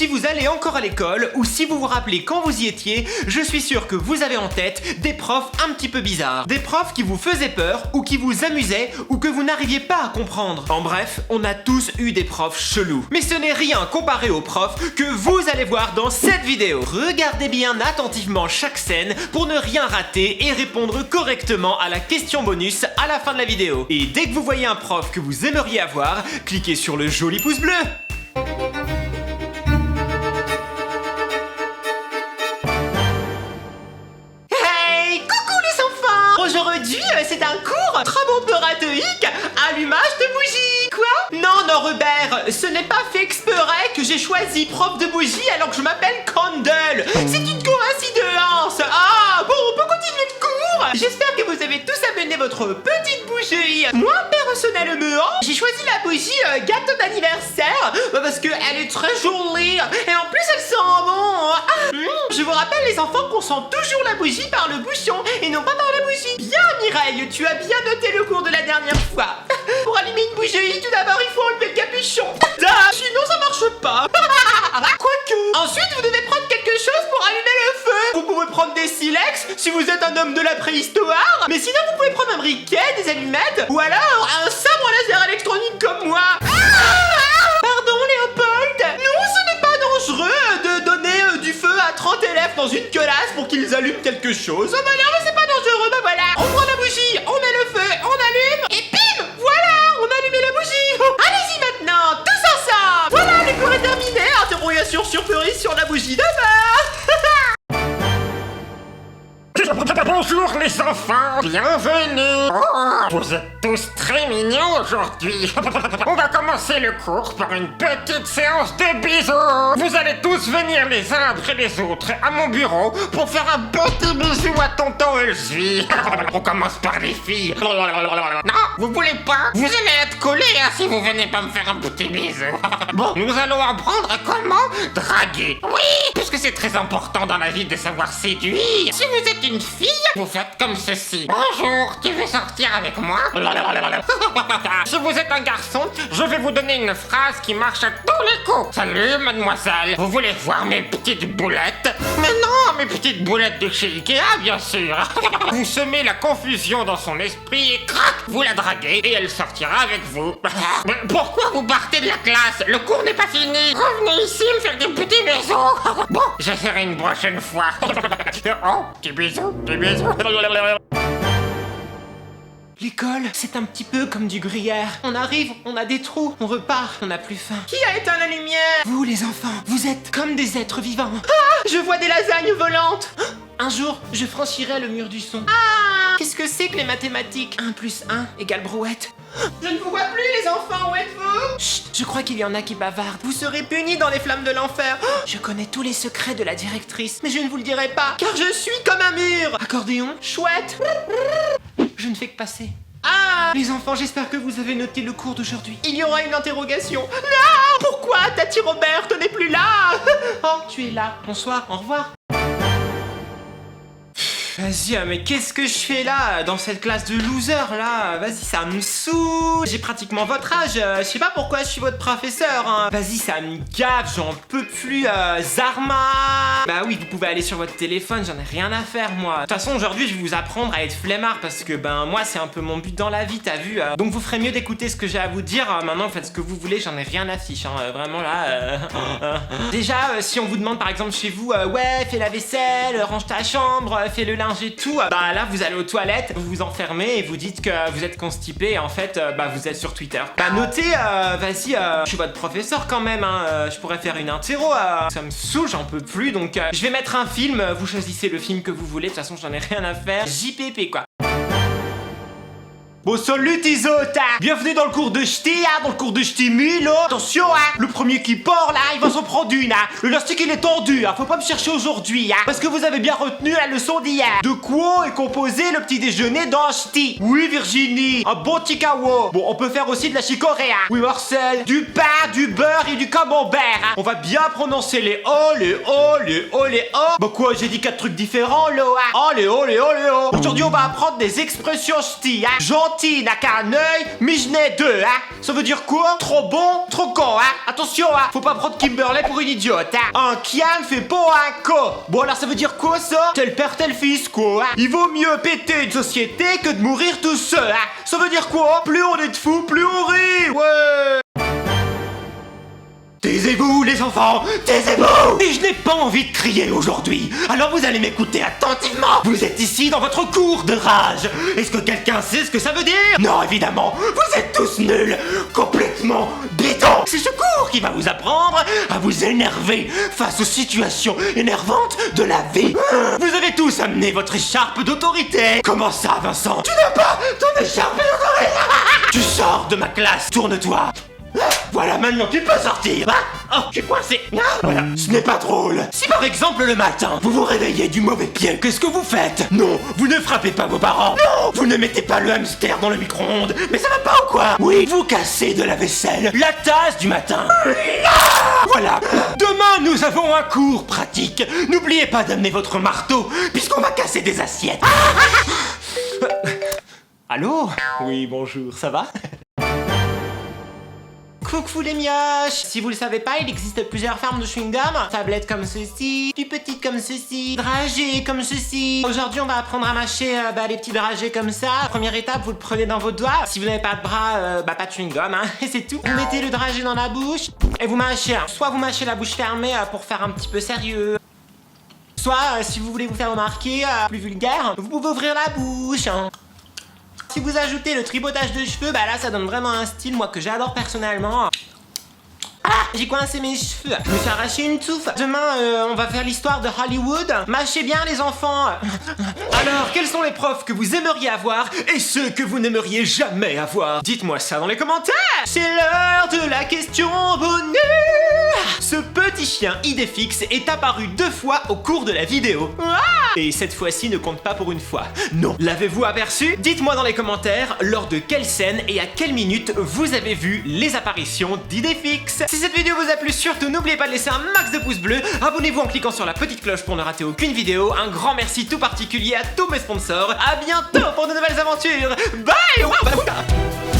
si vous allez encore à l'école ou si vous vous rappelez quand vous y étiez, je suis sûr que vous avez en tête des profs un petit peu bizarres. Des profs qui vous faisaient peur ou qui vous amusaient ou que vous n'arriviez pas à comprendre. En bref, on a tous eu des profs chelous. Mais ce n'est rien comparé aux profs que vous allez voir dans cette vidéo. Regardez bien attentivement chaque scène pour ne rien rater et répondre correctement à la question bonus à la fin de la vidéo. Et dès que vous voyez un prof que vous aimeriez avoir, cliquez sur le joli pouce bleu. Hey, coucou les enfants! Aujourd'hui, c'est un cours travaux-opératoïque, allumage de bougies. Quoi? Non, Robert, ce n'est pas fait exprès que j'ai choisi prof de bougie alors que je m'appelle Candle. C'est une coïncidence. Ah, bon, on peut continuer le cours. J'espère que vous avez tous amené votre petite bougie. Moi, personnellement, j'ai choisi la bougie gâteau d'anniversaire parce qu'elle est très jolie et en plus elle sent bon. Je vous rappelle les enfants qu'on sent toujours la bougie par le bouchon et non pas par la bougie. Bien Mireille, tu as bien noté le cours de la dernière fois. Pour allumer une bougie, tout d'abord il faut enlever le capuchon. Sinon ça marche pas. Quoique. Ensuite vous devez prendre quelque chose pour allumer le feu. Vous pouvez prendre des silex si vous êtes un homme de la préhistoire. Mais sinon vous pouvez prendre un briquet, des allumettes ou alors un sabre laser électronique comme moi. Pardon Léopold. Non, ce n'est pas dangereux de donner du feu à 30 élèves dans une classe pour qu'ils allument quelque chose. Bah non, mais c'est pas dangereux, bah voilà. On prend la bougie, on met le feu, on allume et bim, voilà, on a allumé la bougie. Allez-y maintenant, tous ensemble. Voilà, le cours est terminé. Interrogation surprise sur la bougie d'abord. Bonjour les enfants, bienvenue. Oh, vous êtes tous très mignons aujourd'hui. On va commencer le cours par une petite séance de bisous. Vous allez tous venir les uns après les autres à mon bureau pour faire un petit bisou à tonton Elsie. On commence par les filles. Non, vous voulez pas? Vous allez être collés si vous venez pas me faire un petit bisou. Bon, nous allons apprendre à comment draguer. Oui, puisque c'est très important dans la vie de savoir séduire. Si vous êtes une fille, vous faites comme ceci. Bonjour, tu veux sortir avec moi? Si vous êtes un garçon, je vais vous donner une phrase qui marche à tous les coups. Salut mademoiselle, vous voulez voir mes petites boulettes? Mais non, mes petites boulettes de chez Ikea, bien sûr. Vous semez la confusion dans son esprit et crac, vous la draguez et elle sortira avec vous. Mais pourquoi vous partez de la classe? Le cours n'est pas fini. Revenez ici me faire des petits bisous. Bon, j'essaierai une prochaine fois. Oh, petit bisou, petit bisou. L'école, c'est un petit peu comme du gruyère. On arrive, on a des trous, on repart, on n'a plus faim. Qui a éteint la lumière? Vous les enfants, vous êtes comme des êtres vivants. Ah, je vois des lasagnes volantes. Un jour, je franchirai le mur du son. Ah, qu'est-ce que c'est que les mathématiques? 1 + 1 = brouette. Je ne vous vois plus les enfants, où êtes-vous? Chut, je crois qu'il y en a qui bavardent. Vous serez punis dans les flammes de l'enfer. Oh, je connais tous les secrets de la directrice, mais je ne vous le dirai pas, car je suis comme un mur. Accordéon, chouette. Je ne fais que passer. Ah, les enfants, j'espère que vous avez noté le cours d'aujourd'hui. Il y aura une interrogation. Non, pourquoi Tati Robert n'est plus là? Oh, tu es là. Bonsoir, au revoir. Vas-y, mais qu'est-ce que je fais là, dans cette classe de losers là? Vas-y, ça me saoule. J'ai pratiquement votre âge, je sais pas pourquoi je suis votre professeur, hein. Vas-y, ça me gave, j'en peux plus, Zarma. Bah oui, vous pouvez aller sur votre téléphone, j'en ai rien à faire, moi. De toute façon, aujourd'hui, je vais vous apprendre à être flemmard, parce que, ben, moi, c'est un peu mon but dans la vie, t'as vu. Donc, vous ferez mieux d'écouter ce que j'ai à vous dire. Maintenant, faites ce que vous voulez, j'en ai rien à fiche, hein. Vraiment, là, Déjà, si on vous demande, par exemple, chez vous, ouais, fais la vaisselle, range ta chambre, fais le linge et tout, bah là vous allez aux toilettes, vous vous enfermez et vous dites que vous êtes constipé et en fait bah vous êtes sur Twitter. Bah notez, vas-y, je suis votre professeur quand même, hein, je pourrais faire une interro, ça me saoule, j'en peux plus, donc je vais mettre un film, vous choisissez le film que vous voulez, de toute façon j'en ai rien à faire, JPP quoi. Bon salut tes hôtes, bienvenue dans le cours de ch'ti, dans le cours de ch'ti 1000, attention, le premier qui part là, il va s'en prendre une, le élastique il est tendu, faut pas me chercher aujourd'hui, parce que vous avez bien retenu la leçon d'hier. De quoi est composé le petit déjeuner dans ch'ti? Oui Virginie, un bon tikao. Bon, on peut faire aussi de la chicorée, Oui Marcel, du pain, du beurre et du camembert, On va bien prononcer les O, les O, les O, les O. Bah quoi, j'ai dit 4 trucs différents, là, Oh, les O, les O, les O. Aujourd'hui on va apprendre des expressions ch'ti, genre Menti n'a qu'un œil, mais je n'ai deux, hein. Ça veut dire quoi? Trop bon, trop con, hein. Attention, hein. Faut pas prendre Kimberley pour une idiote, hein. Un kiam fait pas un co. Bon, alors ça veut dire quoi, ça? Tel père, tel fils, quoi, hein. Il vaut mieux péter une société que de mourir tout seul, hein. Ça veut dire quoi? Plus on est de fous, plus on rit, ouais. Taisez-vous les enfants, taisez-vous! Et je n'ai pas envie de crier aujourd'hui, alors vous allez m'écouter attentivement. Vous êtes ici dans votre cours de rage. Est-ce que quelqu'un sait ce que ça veut dire? Non, évidemment, vous êtes tous nuls, complètement bidons. C'est ce cours qui va vous apprendre à vous énerver face aux situations énervantes de la vie. Vous avez tous amené votre écharpe d'autorité. Comment ça, Vincent? Tu n'as pas ton écharpe d'autorité? Tu sors de ma classe, tourne-toi. Voilà, maintenant tu peux sortir. Oh, je suis coincé. Voilà, ce n'est pas drôle. Si par exemple le matin, vous vous réveillez du mauvais pied, qu'est-ce que vous faites? Non, vous ne frappez pas vos parents. Non, vous ne mettez pas le hamster dans le micro-ondes. Mais ça va pas ou quoi? Oui, vous cassez de la vaisselle, la tasse du matin. Voilà, demain nous avons un cours pratique. N'oubliez pas d'amener votre marteau, puisqu'on va casser des assiettes. Allô? Oui, bonjour, ça va? Coucou les mioches! Si vous le savez pas, il existe plusieurs formes de chewing-gum. Tablettes comme ceci, plus petites comme ceci, dragées comme ceci. Aujourd'hui, on va apprendre à mâcher les petits dragées comme ça. Première étape, vous le prenez dans vos doigts. Si vous n'avez pas de bras, pas de chewing-gum, hein, et c'est tout. Vous mettez le dragé dans la bouche et vous mâchez. Soit vous mâchez la bouche fermée pour faire un petit peu sérieux. Soit, si vous voulez vous faire remarquer, plus vulgaire, vous pouvez ouvrir la bouche, hein. Si vous ajoutez le tripotage de cheveux, là ça donne vraiment un style, moi, que j'adore personnellement. Ah, j'ai coincé mes cheveux. Je me suis arraché une touffe. Demain, on va faire l'histoire de Hollywood. Mâchez bien les enfants. Alors, quels sont les profs que vous aimeriez avoir et ceux que vous n'aimeriez jamais avoir? Dites-moi ça dans les commentaires. C'est l'heure de la question bonus. Ce petit chien Idéfix est apparu 2 fois au cours de la vidéo. Et cette fois-ci ne compte pas pour une fois. Non. L'avez-vous aperçu? Dites-moi dans les commentaires lors de quelle scène et à quelle minute vous avez vu les apparitions d'Idéfix. Si cette vidéo vous a plu, surtout n'oubliez pas de laisser un max de pouces bleus. Abonnez-vous en cliquant sur la petite cloche pour ne rater aucune vidéo. Un grand merci tout particulier à tous mes sponsors. À bientôt pour de nouvelles aventures. Bye!